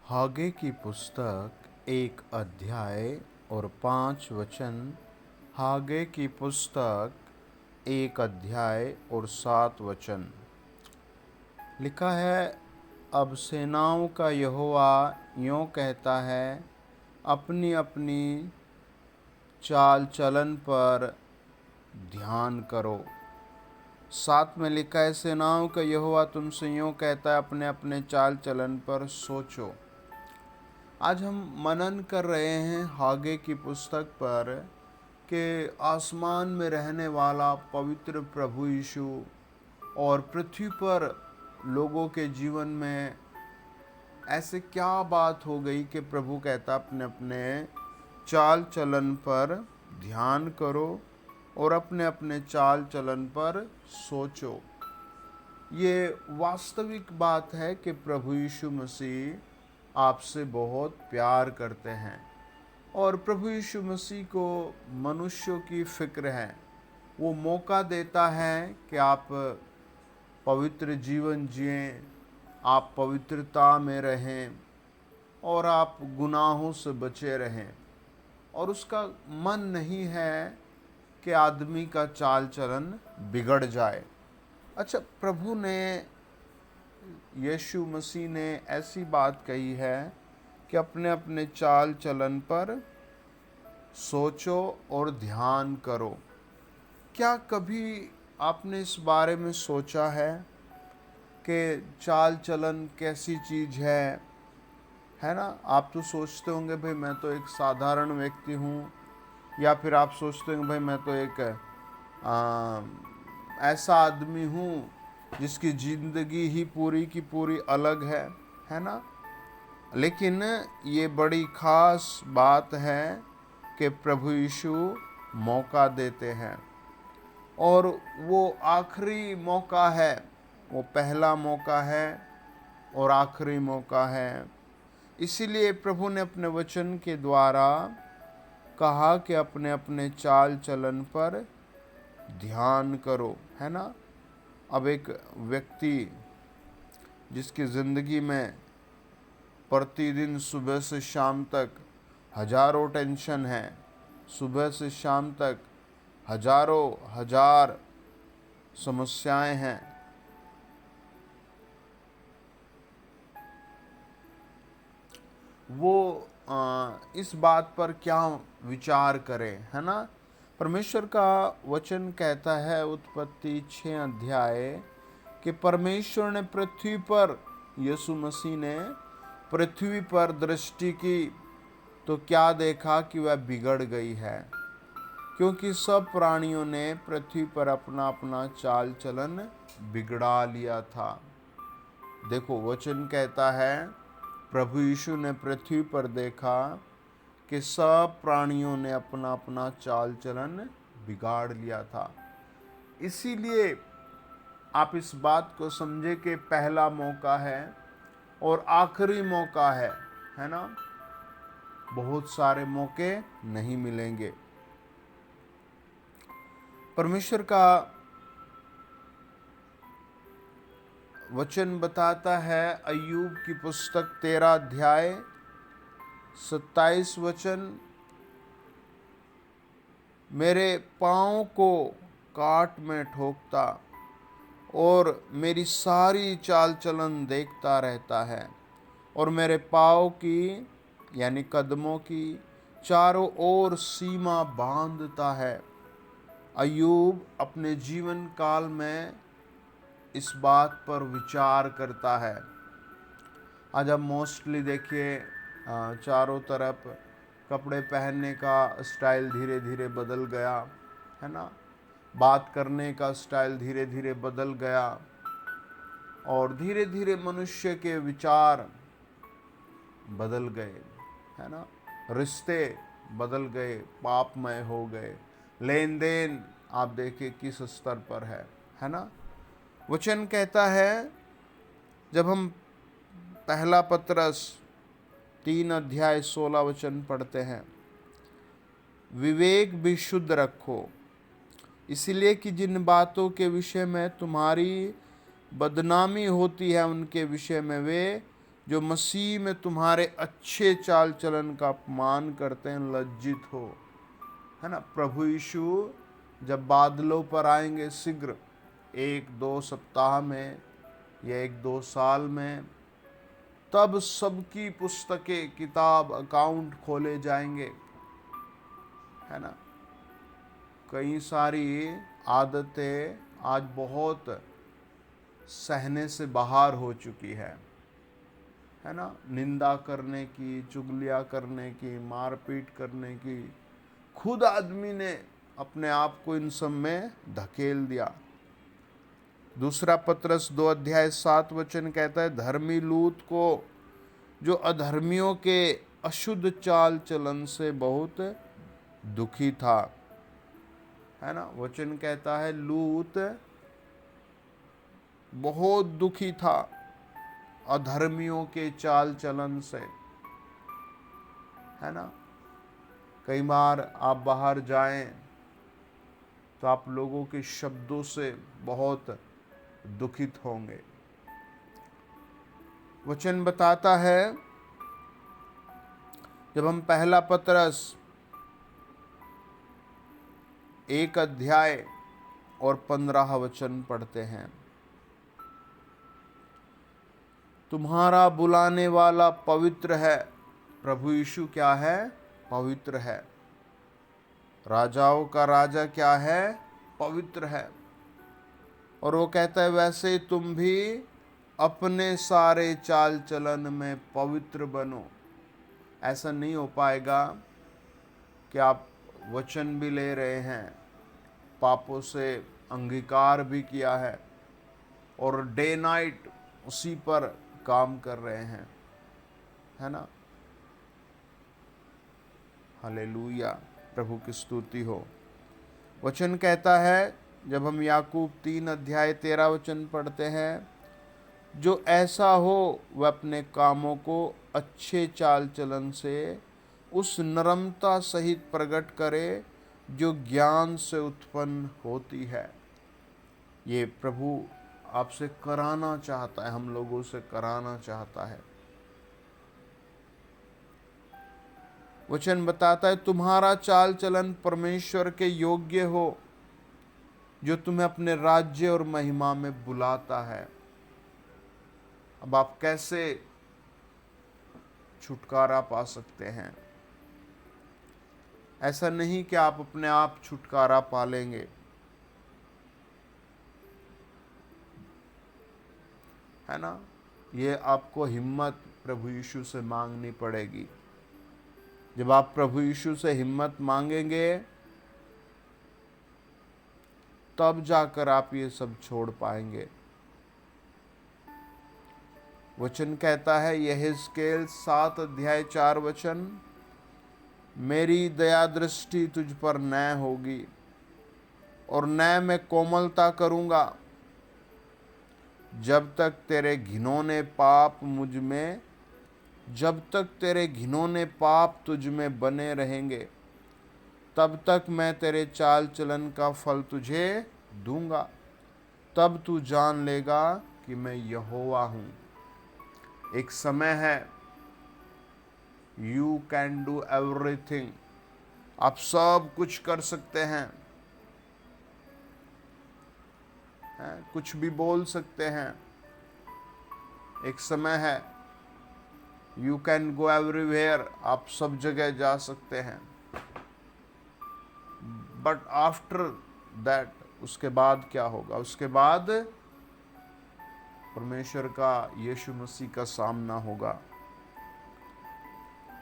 हागे की पुस्तक 1 अध्याय और 5 वचन। हागे की पुस्तक 1 अध्याय और 7 वचन। लिखा है, अब सेनाओं का यहोवा यों कहता है, अपनी अपनी चाल चलन पर ध्यान करो। 7 में लिखा है, सेनाओं का यहोवा तुमसे यों कहता है, अपने अपने चाल चलन पर सोचो। आज हम मनन कर रहे हैं हागे की पुस्तक पर कि आसमान में रहने वाला पवित्र प्रभु यीशु और पृथ्वी पर लोगों के जीवन में ऐसे क्या बात हो गई कि प्रभु कहता अपने अपने चाल चलन पर ध्यान करो और अपने अपने चाल चलन पर सोचो। ये वास्तविक बात है कि प्रभु यीशु मसीह आपसे बहुत प्यार करते हैं और प्रभु यीशु मसीह को मनुष्यों की फिक्र है। वो मौका देता है कि आप पवित्र जीवन जिएं, आप पवित्रता में रहें और आप गुनाहों से बचे रहें। और उसका मन नहीं है कि आदमी का चाल चलन बिगड़ जाए। अच्छा, प्रभु ने, यीशु मसीह ने ऐसी बात कही है कि अपने अपने चाल चलन पर सोचो और ध्यान करो। क्या कभी आपने इस बारे में सोचा है कि चाल चलन कैसी चीज़ है ना? आप तो सोचते होंगे भाई मैं तो एक साधारण व्यक्ति हूँ, या फिर आप सोचते होंगे भाई मैं तो एक ऐसा आदमी हूँ जिसकी ज़िंदगी ही पूरी की पूरी अलग है ना? लेकिन ये बड़ी ख़ास बात है कि प्रभु यीशु मौका देते हैं और वो आखिरी मौका है, वो पहला मौका है और आखिरी मौका है। इसीलिए प्रभु ने अपने वचन के द्वारा कहा कि अपने अपने चाल चलन पर ध्यान करो, है ना? अब एक व्यक्ति जिसकी ज़िंदगी में प्रतिदिन सुबह से शाम तक हजारों टेंशन हैं, सुबह से शाम तक हजारों हजार समस्याएं हैं, वो इस बात पर क्या विचार करें, है ना? परमेश्वर का वचन कहता है उत्पत्ति 6 अध्याय कि परमेश्वर ने पृथ्वी पर, यीशु मसीह ने पृथ्वी पर दृष्टि की तो क्या देखा कि वह बिगड़ गई है, क्योंकि सब प्राणियों ने पृथ्वी पर अपना अपना चाल चलन बिगड़ा लिया था। देखो, वचन कहता है प्रभु यीशु ने पृथ्वी पर देखा कि सब प्राणियों ने अपना अपना चाल चलन बिगाड़ लिया था। इसीलिए आप इस बात को समझे कि पहला मौका है और आखिरी मौका है ना? बहुत सारे मौके नहीं मिलेंगे। परमेश्वर का वचन बताता है, अय्यूब की पुस्तक 13 अध्याय 27 वचन, मेरे पाँव को काट में ठोकता और मेरी सारी चाल चलन देखता रहता है और मेरे पाँव की यानी कदमों की चारों ओर सीमा बांधता है। अय्यूब अपने जीवन काल में इस बात पर विचार करता है। आज आप मोस्टली देखिए चारों तरफ कपड़े पहनने का स्टाइल धीरे धीरे बदल गया, है ना? बात करने का स्टाइल धीरे धीरे बदल गया और धीरे धीरे मनुष्य के विचार बदल गए, है ना? रिश्ते बदल गए, पापमय हो गए, लेन देन आप देखिए किस स्तर पर है ना? वचन कहता है, जब हम पहला पतरस 3 अध्याय 16 वचन पढ़ते हैं, विवेक भी शुद्ध रखो, इसलिए कि जिन बातों के विषय में तुम्हारी बदनामी होती है उनके विषय में वे जो मसीह में तुम्हारे अच्छे चाल चलन का अपमान करते हैं लज्जित हो। है ना, प्रभु यीशु जब बादलों पर आएंगे शीघ्र, 1-2 सप्ताह में या 1-2 साल में, तब सबकी पुस्तकें, किताब, अकाउंट खोले जाएंगे। है ना, कई सारी आदतें आज बहुत सहने से बाहर हो चुकी है ना, निंदा करने की, चुगलियाँ करने की, मारपीट करने की, खुद आदमी ने अपने आप को इन सब में धकेल दिया। दूसरा पत्रस 2:7 कहता है, धर्मी लूत को जो अधर्मियों के अशुद्ध चाल चलन से बहुत दुखी था। है ना, वचन कहता है लूत बहुत दुखी था अधर्मियों के चाल चलन से। है ना, कई बार आप बाहर जाएं तो आप लोगों के शब्दों से बहुत दुखित होंगे। वचन बताता है, जब हम पहला पत्रस 1:15 पढ़ते हैं, तुम्हारा बुलाने वाला पवित्र है। प्रभु यीशु क्या है? पवित्र है। राजाओं का राजा क्या है? पवित्र है। और वो कहता है वैसे तुम भी अपने सारे चाल चलन में पवित्र बनो। ऐसा नहीं हो पाएगा कि आप वचन भी ले रहे हैं, पापों से अंगीकार भी किया है और डे नाइट उसी पर काम कर रहे हैं। है ना, हालेलुया, प्रभु की स्तुति हो। वचन कहता है, जब हम याकूब 3:13 पढ़ते हैं, जो ऐसा हो वह अपने कामों को अच्छे चाल चलन से उस नम्रता सहित प्रकट करे जो ज्ञान से उत्पन्न होती है। ये प्रभु आपसे कराना चाहता है, हम लोगों से कराना चाहता है। वचन बताता है, तुम्हारा चाल चलन परमेश्वर के योग्य हो, जो तुम्हें अपने राज्य और महिमा में बुलाता है। अब आप कैसे छुटकारा पा सकते हैं? ऐसा नहीं कि आप अपने आप छुटकारा पा लेंगे। है ना, ये आपको हिम्मत प्रभु यीशु से मांगनी पड़ेगी। जब आप प्रभु यीशु से हिम्मत मांगेंगे, तब जाकर आप ये सब छोड़ पाएंगे। वचन कहता है, यहेजकेल 7:4, मेरी दया दृष्टि तुझ पर न होगी और न मैं कोमलता करूँगा, जब तक तेरे घिनौने पाप तुझ में बने रहेंगे, तब तक मैं तेरे चाल चलन का फल तुझे दूंगा। तब तू जान लेगा कि मैं यहोवा हूँ। एक समय है, यू कैन डू एवरीथिंग, आप सब कुछ कर सकते हैं, कुछ भी बोल सकते हैं। एक समय है, यू कैन गो एवरीवेयर, आप सब जगह जा सकते हैं। बट आफ्टर दैट, उसके बाद क्या होगा? उसके बाद परमेश्वर का, यीशु मसीह का सामना होगा।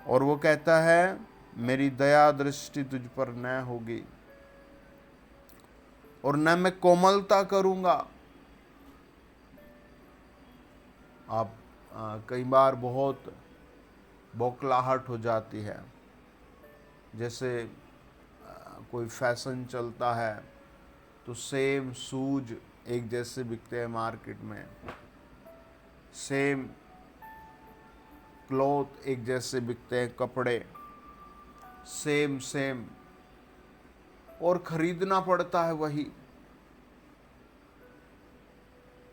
और वो कहता है, मेरी दया दृष्टि तुझ पर न होगी और न मैं कोमलता करूंगा। आप कई बार बहुत बौखलाहट हो जाती है, जैसे कोई फैशन चलता है तो सेम शूज एक जैसे बिकते हैं मार्केट में, सेम क्लॉथ एक जैसे बिकते हैं, कपड़े सेम और खरीदना पड़ता है वही।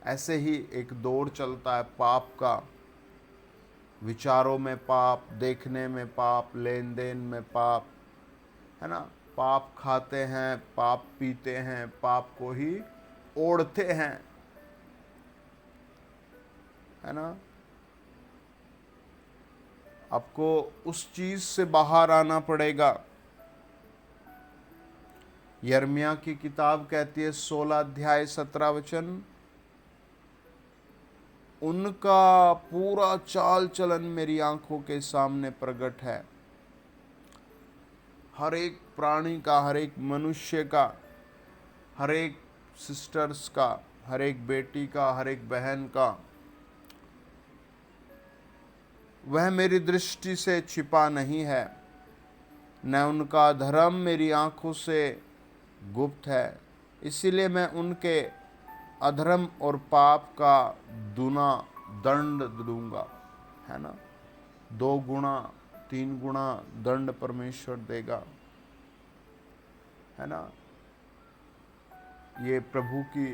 ऐसे ही एक दौर चलता है पाप का, विचारों में पाप, देखने में पाप, लेन देन में पाप, है ना। पाप खाते हैं, पाप पीते हैं, पाप को ही ओढ़ते हैं, है ना। आपको उस चीज से बाहर आना पड़ेगा। यिर्मयाह की किताब कहती है 16 अध्याय 17 वचन, उनका पूरा चाल चलन मेरी आंखों के सामने प्रकट है। हर एक प्राणी का, हर एक मनुष्य का, हर एक सिस्टर्स का, हर एक बेटी का, हर एक बहन का, वह मेरी दृष्टि से छिपा नहीं है, न उनका धर्म मेरी आंखों से गुप्त है। इसीलिए मैं उनके अधर्म और पाप का दुना दंड दूंगा, है ना। 2 गुना 3 गुना दंड परमेश्वर देगा, है ना। ये प्रभु की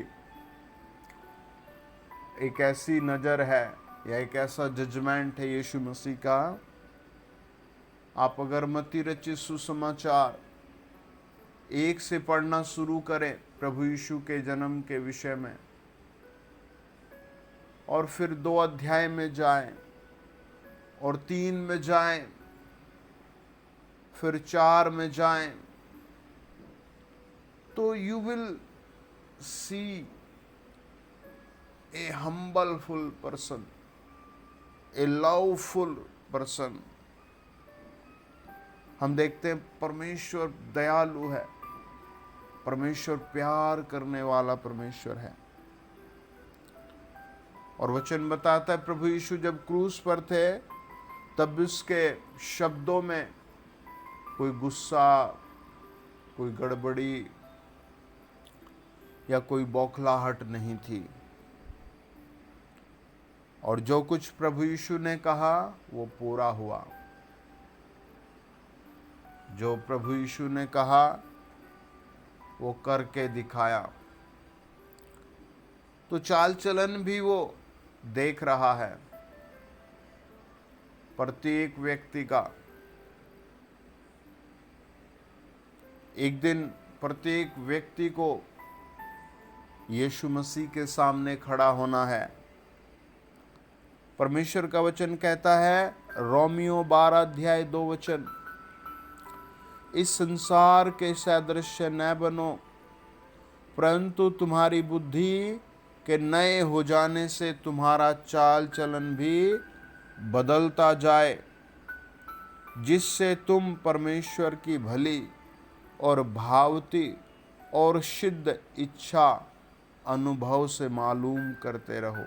एक ऐसी नज़र है या एक ऐसा जजमेंट है यीशु मसीह का। आप अगर मत्ती रचित सुसमाचार 1 से पढ़ना शुरू करें प्रभु यीशु के जन्म के विषय में, और फिर 2 अध्याय में जाएं और 3 में जाएं, फिर 4 में जाएं, तो you will see a humbleful person, a loveful person. हम देखते हैं परमेश्वर दयालु है, परमेश्वर प्यार करने वाला परमेश्वर है। और वचन बताता है प्रभु यीशु जब क्रूस पर थे तब उसके शब्दों में कोई गुस्सा, कोई गड़बड़ी या कोई बौखलाहट नहीं थी। और जो कुछ प्रभु यीशु ने कहा वो पूरा हुआ। जो प्रभु यीशु ने कहा वो करके दिखाया। तो चाल चलन भी वो देख रहा है प्रत्येक व्यक्ति का। एक दिन प्रत्येक व्यक्ति को यीशु मसीह के सामने खड़ा होना है। परमेश्वर का वचन कहता है रोमियो 12 अध्याय 2 वचन, इस संसार के सादृश्य न बनो, परंतु तुम्हारी बुद्धि के नए हो जाने से तुम्हारा चाल चलन भी बदलता जाए, जिससे तुम परमेश्वर की भली और भावती और सिद्ध इच्छा अनुभव से मालूम करते रहो।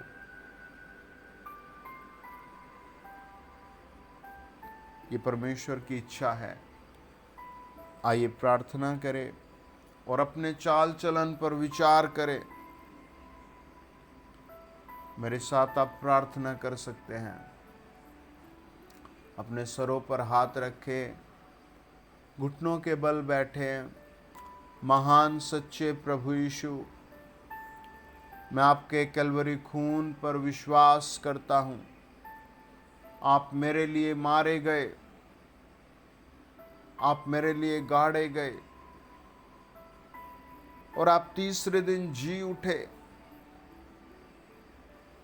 ये परमेश्वर की इच्छा है। आइए प्रार्थना करें और अपने चाल चलन पर विचार करें। मेरे साथ आप प्रार्थना कर सकते हैं। अपने सरों पर हाथ रखें, घुटनों के बल बैठे। महान सच्चे प्रभु यीशु, मैं आपके कलवरी खून पर विश्वास करता हूँ। आप मेरे लिए मारे गए, आप मेरे लिए गाड़े गए और आप तीसरे दिन जी उठे।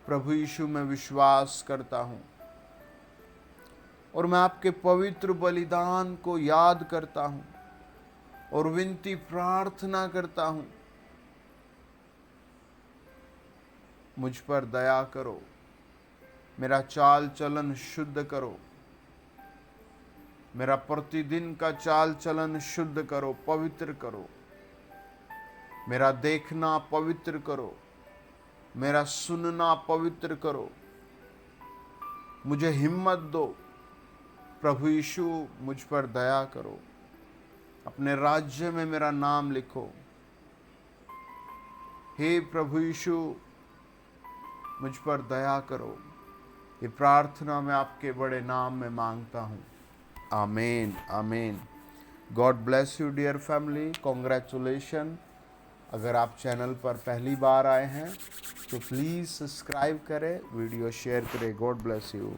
प्रभु यीशु मैं विश्वास करता हूँ और मैं आपके पवित्र बलिदान को याद करता हूँ और विनती प्रार्थना करता हूँ, मुझ पर दया करो, मेरा चाल चलन शुद्ध करो, मेरा प्रतिदिन का चाल चलन शुद्ध करो, पवित्र करो, मेरा देखना पवित्र करो, मेरा सुनना पवित्र करो। मुझे हिम्मत दो प्रभु यीशु, मुझ पर दया करो, अपने राज्य में मेरा नाम लिखो। हे प्रभु यीशु, मुझ पर दया करो। ये प्रार्थना मैं आपके बड़े नाम में मांगता हूँ। आमीन, आमीन। God bless you dear family, congratulation. अगर आप चैनल पर पहली बार आए हैं तो प्लीज़ सब्सक्राइब करें, वीडियो शेयर करें। God bless you.